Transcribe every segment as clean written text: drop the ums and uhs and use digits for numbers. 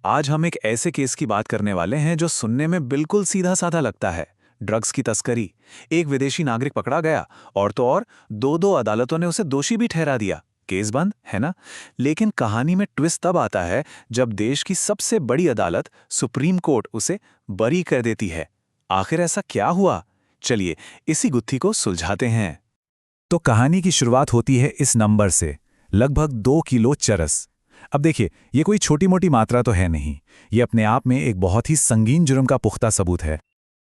आज हम एक ऐसे केस की बात करने वाले हैं जो सुनने में बिल्कुल सीधा साधा लगता है। ड्रग्स की तस्करी। एक विदेशी नागरिक पकड़ा गया और तो और दो अदालतों ने उसे दोषी भी ठहरा दिया। केस बंद है ना। लेकिन कहानी में ट्विस्ट तब आता है जब देश की सबसे बड़ी अदालत सुप्रीम कोर्ट उसे बरी कर देती है। आखिर ऐसा क्या हुआ? चलिए इसी गुत्थी को सुलझाते हैं। तो कहानी की शुरुआत होती है इस नंबर से, लगभग 2 किलो चरस। अब देखिए, ये कोई छोटी मोटी मात्रा तो है नहीं। ये अपने आप में एक बहुत ही संगीन जुर्म का पुख्ता सबूत है।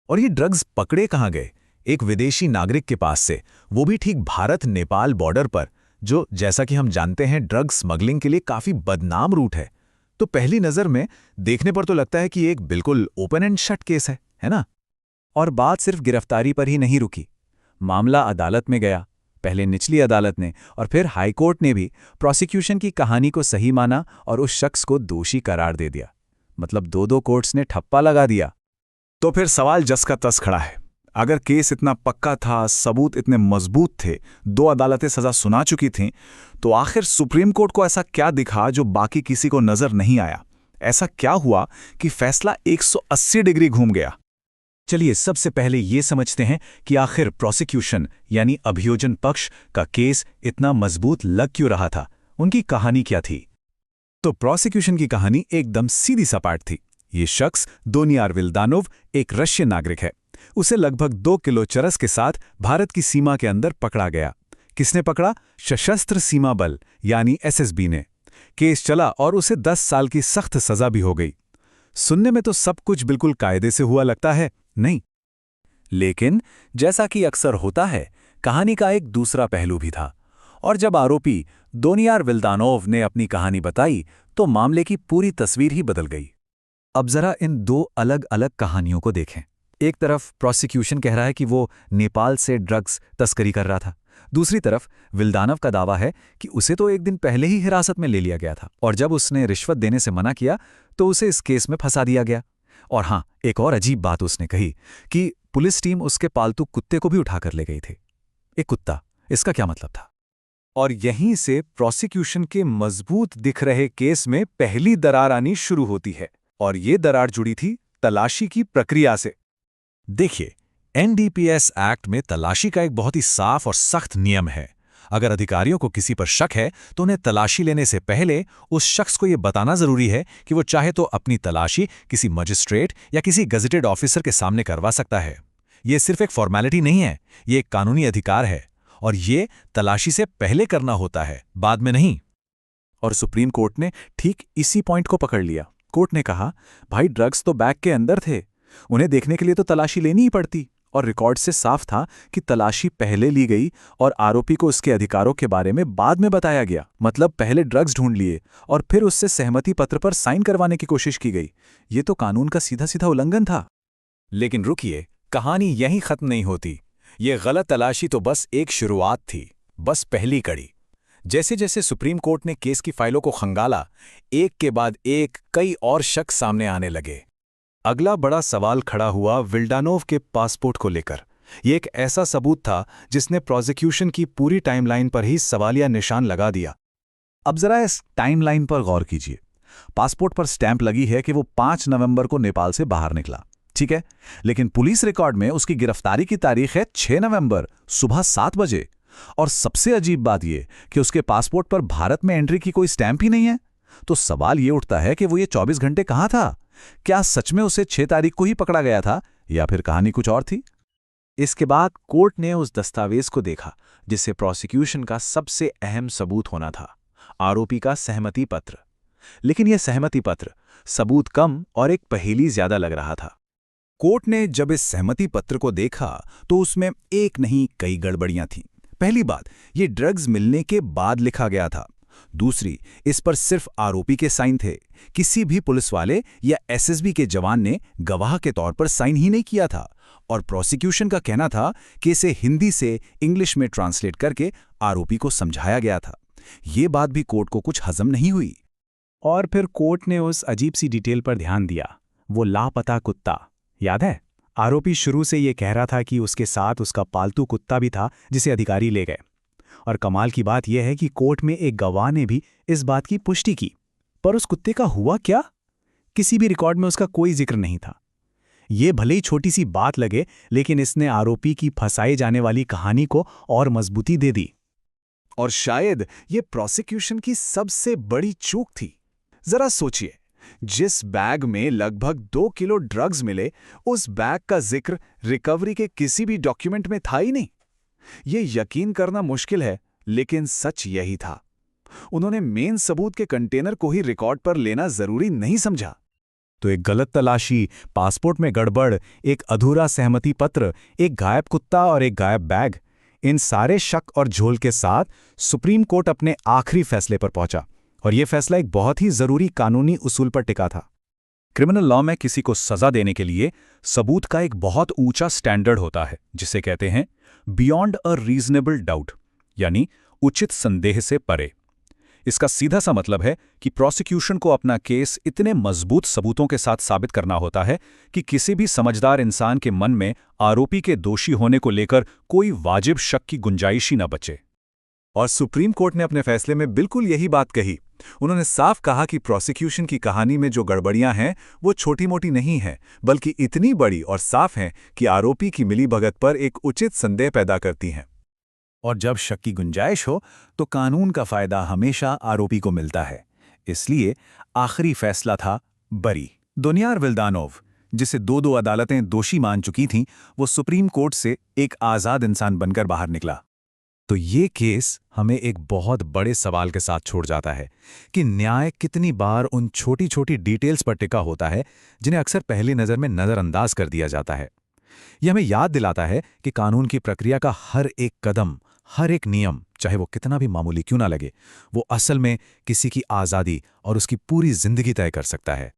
और ये ड्रग्स पकड़े कहाँ गए? एक विदेशी नागरिक के पास से, वो भी ठीक भारत नेपाल बॉर्डर पर, जो जैसा कि हम जानते हैं ड्रग स्मगलिंग के लिए काफी बदनाम रूट है। तो पहली नजर में देखने पर तो लगता है कि ये एक बिल्कुल ओपन एंड शट केस है ना? और बात सिर्फ गिरफ्तारी पर ही नहीं रुकी। मामला अदालत में गया, पहले निचली अदालत ने और फिर हाईकोर्ट ने भी प्रोसिक्यूशन की कहानी को सही माना और उस शख्स को दोषी करार दे दिया। मतलब दो कोर्ट्स ने ठप्पा लगा दिया। तो फिर सवाल जस का तस खड़ा है। अगर केस इतना पक्का था, सबूत इतने मजबूत थे, 2 अदालतें सजा सुना चुकी थीं, तो आखिर सुप्रीम कोर्ट को ऐसा क्या दिखा जो बाकी किसी को नजर नहीं आया? ऐसा क्या हुआ कि फैसला 180 डिग्री घूम गया? चलिए सबसे पहले ये समझते हैं कि आखिर प्रोसिक्यूशन यानी अभियोजन पक्ष का केस इतना मजबूत लग क्यों रहा था। उनकी कहानी क्या थी? तो प्रोसिक्यूशन की कहानी एकदम सीधी सपाट थी। ये शख्स दोनियार विल्दानोव एक रशियन नागरिक है। उसे लगभग 2 किलो चरस के साथ भारत की सीमा के अंदर पकड़ा गया। किसने पकड़ा? सशस्त्र सीमा बल यानी एसएसबी ने। केस चला और उसे 10 साल की सख्त सजा भी हो गई। सुनने में तो सब कुछ बिल्कुल कायदे से हुआ लगता है, नहीं? लेकिन जैसा कि अक्सर होता है, कहानी का एक दूसरा पहलू भी था। और जब आरोपी दोनियार विल्दानोव ने अपनी कहानी बताई तो मामले की पूरी तस्वीर ही बदल गई। अब जरा इन 2 अलग अलग कहानियों को देखें। एक तरफ प्रोसिक्यूशन कह रहा है कि वो नेपाल से ड्रग्स तस्करी कर रहा था। दूसरी तरफ विल्दानोव का दावा है कि उसे तो एक दिन पहले ही हिरासत में ले लिया गया था और जब उसने रिश्वत देने से मना किया तो उसे इस केस में फंसा दिया गया। और हाँ, एक और अजीब बात उसने कही कि पुलिस टीम उसके पालतू कुत्ते को भी उठाकर ले गई थी। एक कुत्ता, इसका क्या मतलब था? और यहीं से प्रोसिक्यूशन के मजबूत दिख रहे केस में पहली दरार आनी शुरू होती है। और ये दरार जुड़ी थी तलाशी की प्रक्रिया से। देखिए, एनडीपीएस एक्ट में तलाशी का एक बहुत ही साफ और सख्त नियम है। अगर अधिकारियों को किसी पर शक है तो उन्हें तलाशी लेने से पहले उस शख्स को यह बताना जरूरी है कि वो चाहे तो अपनी तलाशी किसी मजिस्ट्रेट या किसी गजेटेड ऑफिसर के सामने करवा सकता है। यह सिर्फ एक फॉर्मेलिटी नहीं है, ये एक कानूनी अधिकार है और ये तलाशी से पहले करना होता है, बाद में नहीं। और सुप्रीम कोर्ट ने ठीक इसी पॉइंट को पकड़ लिया। कोर्ट ने कहा, भाई ड्रग्स तो बैग के अंदर थे, उन्हें देखने के लिए तो तलाशी लेनी ही पड़ती। और रिकॉर्ड से साफ था कि तलाशी पहले ली गई और आरोपी को उसके अधिकारों के बारे में बाद में बताया गया। मतलब पहले ड्रग्स ढूंढ लिए और फिर उससे सहमति पत्र पर साइन करवाने की कोशिश की गई। ये तो कानून का सीधा सीधा उल्लंघन था। लेकिन रुकिए, कहानी यहीं खत्म नहीं होती। ये गलत तलाशी तो बस एक शुरुआत थी, बस पहली कड़ी। जैसे जैसे सुप्रीम कोर्ट ने केस की फाइलों को खंगाला, एक के बाद एक कई और शक सामने आने लगे। अगला बड़ा सवाल खड़ा हुआ विल्डानोव के पासपोर्ट को लेकर। यह एक ऐसा सबूत था जिसने प्रोसिक्यूशन की पूरी टाइमलाइन पर ही सवालिया निशान लगा दिया। अब जरा इस टाइमलाइन पर गौर कीजिए। पासपोर्ट पर स्टैंप लगी है कि वो 5 नवंबर को नेपाल से बाहर निकला, ठीक है? लेकिन पुलिस रिकॉर्ड में उसकी गिरफ्तारी की तारीख है 6 नवंबर सुबह 7 बजे। और सबसे अजीब बात यह कि उसके पासपोर्ट पर भारत में एंट्री की कोई स्टैंप ही नहीं है। तो सवाल यह उठता है कि वो ये 24 घंटे कहां था? क्या सच में उसे 6 तारीख को ही पकड़ा गया था या फिर कहानी कुछ और थी? इसके बाद कोर्ट ने उस दस्तावेज को देखा जिसे प्रोसिक्यूशन का सबसे अहम सबूत होना था, आरोपी का सहमति पत्र। लेकिन यह सहमति पत्र सबूत कम और एक पहेली ज्यादा लग रहा था। कोर्ट ने जब इस सहमति पत्र को देखा तो उसमें एक नहीं कई गड़बड़ियां थीं। पहली बात, ये ड्रग्स मिलने के बाद लिखा गया था। दूसरी, इस पर सिर्फ आरोपी के साइन थे, किसी भी पुलिस वाले या एसएसबी के जवान ने गवाह के तौर पर साइन ही नहीं किया था। और प्रोसिक्यूशन का कहना था कि इसे हिंदी से इंग्लिश में ट्रांसलेट करके आरोपी को समझाया गया था। ये बात भी कोर्ट को कुछ हजम नहीं हुई। और फिर कोर्ट ने उस अजीब सी डिटेल पर ध्यान दिया, वो लापता कुत्ता। याद है, आरोपी शुरू से ये कह रहा था कि उसके साथ उसका पालतू कुत्ता भी था जिसे अधिकारी ले गए। और कमाल की बात यह है कि कोर्ट में एक गवाह ने भी इस बात की पुष्टि की। पर उस कुत्ते का हुआ क्या? किसी भी रिकॉर्ड में उसका कोई जिक्र नहीं था। ये भले ही छोटी सी बात लगे, लेकिन इसने आरोपी की फंसाई जाने वाली कहानी को और मजबूती दे दी। और शायद ये प्रोसिक्यूशन की सबसे बड़ी चूक थी। जरा सोचिए, जिस बैग में लगभग 2 किलो ड्रग्स मिले, उस बैग का जिक्र रिकवरी के किसी भी डॉक्यूमेंट में था ही नहीं। ये यकीन करना मुश्किल है, लेकिन सच यही था। उन्होंने मेन सबूत के कंटेनर को ही रिकॉर्ड पर लेना जरूरी नहीं समझा। तो एक गलत तलाशी, पासपोर्ट में गड़बड़, एक अधूरा सहमति पत्र, एक गायब कुत्ता और एक गायब बैग, इन सारे शक और झोल के साथ सुप्रीम कोर्ट अपने आखिरी फैसले पर पहुंचा। और यह फैसला एक बहुत ही जरूरी कानूनी उसूल पर टिका था। क्रिमिनल लॉ में किसी को सजा देने के लिए सबूत का एक बहुत ऊंचा स्टैंडर्ड होता है, जिसे कहते हैं बियॉन्ड अ रीजनेबल डाउट, यानी उचित संदेह से परे। इसका सीधा सा मतलब है कि प्रोसिक्यूशन को अपना केस इतने मजबूत सबूतों के साथ साबित करना होता है कि किसी भी समझदार इंसान के मन में आरोपी के दोषी होने को लेकर कोई वाजिब शक की गुंजाइश ही न बचे। और सुप्रीम कोर्ट ने अपने फैसले में बिल्कुल यही बात कही। उन्होंने साफ कहा कि प्रोसिक्यूशन की कहानी में जो गड़बड़ियां हैं वो छोटी-मोटी नहीं हैं, बल्कि इतनी बड़ी और साफ हैं कि आरोपी की मिलीभगत पर एक उचित संदेह पैदा करती हैं। और जब शक की गुंजाइश हो तो कानून का फायदा हमेशा आरोपी को मिलता है। इसलिए आखिरी फैसला था बरी। दुनियार विल्दानोव, जिसे दो अदालतें दोषी मान चुकी थीं, वो सुप्रीम कोर्ट से एक आज़ाद इंसान बनकर बाहर निकला। तो ये केस हमें एक बहुत बड़े सवाल के साथ छोड़ जाता है कि न्याय कितनी बार उन छोटी छोटी डिटेल्स पर टिका होता है जिन्हें अक्सर पहली नज़र में नज़रअंदाज कर दिया जाता है। यह हमें याद दिलाता है कि कानून की प्रक्रिया का हर एक कदम, हर एक नियम, चाहे वो कितना भी मामूली क्यों ना लगे, वो असल में किसी की आज़ादी और उसकी पूरी जिंदगी तय कर सकता है।